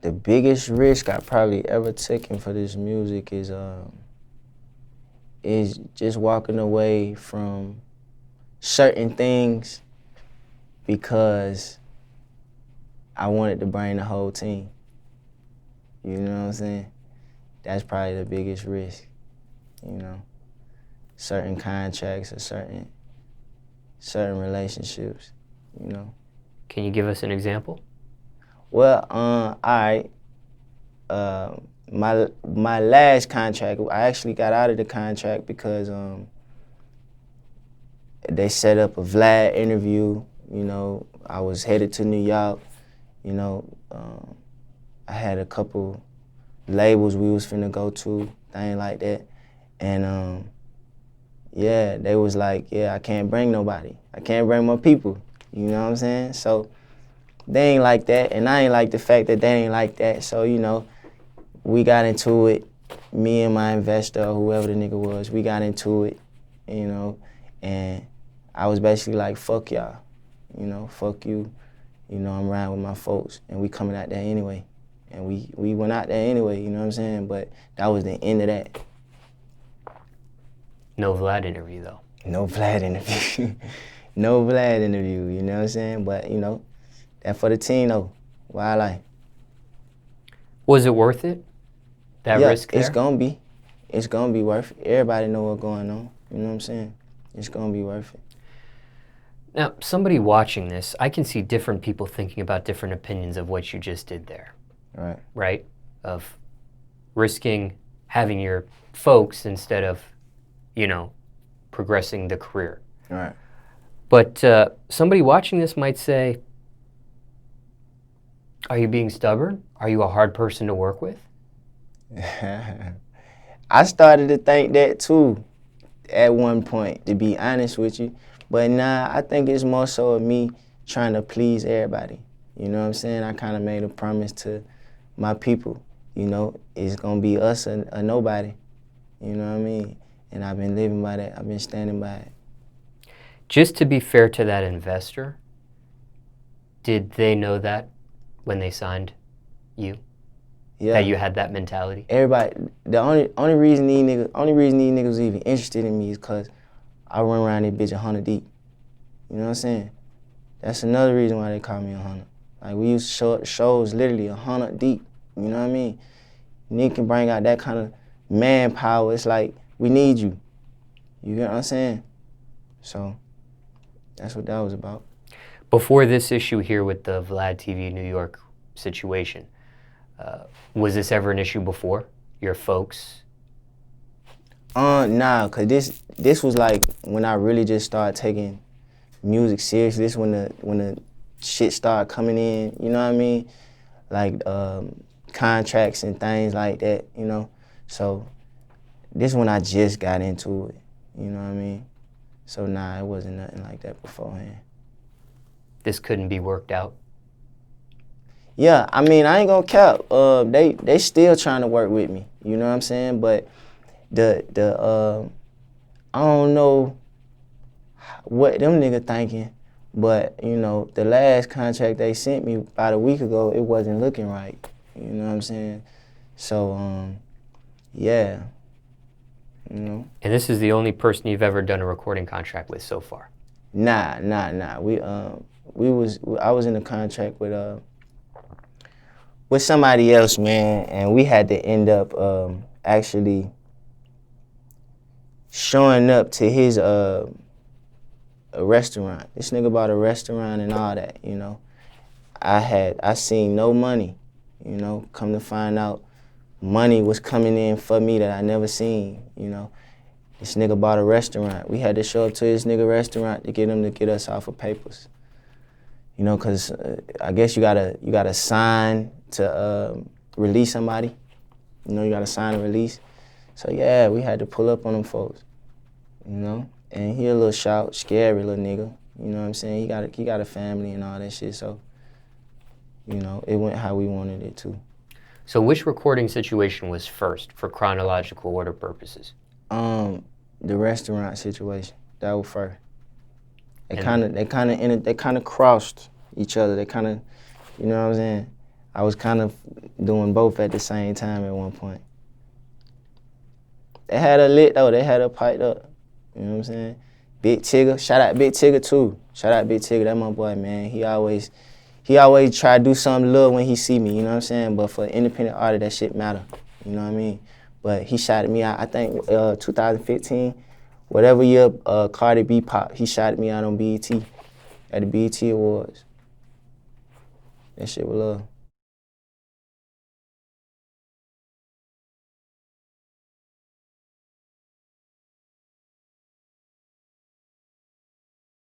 The biggest risk I probably ever taken for this music is just walking away from certain things because I wanted to bring the whole team. You know what I'm saying? That's probably the biggest risk, you know? Certain contracts or certain relationships, you know? Can you give us an example? Well, all right. My last contract, I actually got out of the contract because they set up a Vlad interview. You know, I was headed to New York. You know, I had a couple labels we was finna go to, thing like that, and yeah, they was like, yeah, I can't bring nobody. I can't bring my people. You know what I'm saying? So they ain't like that, and I ain't like the fact that they ain't like that. So you know, we got into it. Me and my investor, or whoever the nigga was, we got into it. You know, and I was basically like, fuck y'all. You know, fuck you. You know, I'm riding with my folks, and we coming out there anyway. And we went out there anyway, you know what I'm saying? But that was the end of that. No Vlad interview, though. No Vlad interview. No Vlad interview, you know what I'm saying? But, you know, that for the team, though. WildLyfe. Was it worth it? That risk there? It's gonna be. It's gonna be worth it. Everybody know what's going on, you know what I'm saying? It's gonna be worth it. Now, somebody watching this, I can see different people thinking about different opinions of what you just did there. Right. Right? Of risking having your folks instead of, you know, progressing the career. Right. But somebody watching this might say, are you being stubborn? Are you a hard person to work with? I started to think that too at one point, to be honest with you. But nah, I think it's more so of me trying to please everybody. You know what I'm saying? I kind of made a promise to my people. You know, it's gonna be us or nobody. You know what I mean? And I've been living by that. I've been standing by it. Just to be fair to that investor, did they know that when they signed you? Yeah. That you had that mentality? Everybody, the only reason these niggas was even interested in me is cause I run around this bitch 100 deep. You know what I'm saying? That's another reason why they call me 100. Like we used to shows literally 100 deep. You know what I mean? Nigga can bring out that kind of manpower. It's like we need you. You get what I'm saying? So that's what that was about. Before this issue here with the Vlad TV New York situation, was this ever an issue before? Your folks? Nah, cause this was like when I really just started taking music seriously. This when the shit started coming in, you know what I mean? Like contracts and things like that, you know? So this when I just got into it, you know what I mean? So nah, it wasn't nothing like that beforehand. This couldn't be worked out? Yeah, I mean, I ain't gonna cap. They still trying to work with me, you know what I'm saying? But the I don't know what them niggas thinking, but you know, the last contract they sent me about a week ago, it wasn't looking right. You know what I'm saying? So yeah, you know. And this is the only person you've ever done a recording contract with so far? Nah. I was in a contract with somebody else, man, and we had to end up actually showing up to his a restaurant. This nigga bought a restaurant and all that, you know. I seen no money, you know. Come to find out, money was coming in for me that I never seen, you know. This nigga bought a restaurant. We had to show up to this nigga restaurant to get him to get us off of papers. You know, cause I guess you gotta sign to release somebody. You know, you gotta sign a release. So yeah, we had to pull up on them folks. You know, and he a little shout, scary little nigga. You know what I'm saying? He got a family and all that shit. So, you know, it went how we wanted it to. So which recording situation was first for chronological order purposes? The restaurant situation. That was first. They kind of crossed each other. They kind of, you know what I'm saying? I was kind of doing both at the same time at one point. They had her lit though. They had her piped up. You know what I'm saying? Big Tigger. Shout out Big Tigger too. Shout out Big Tigger. That my boy, man. He always try to do something little when he see me. You know what I'm saying? But for an independent artist, that shit matter. You know what I mean? But he shouted me out. I think 2015, whatever year Cardi B popped, he shouted me out on BET at the BET Awards. That shit was love.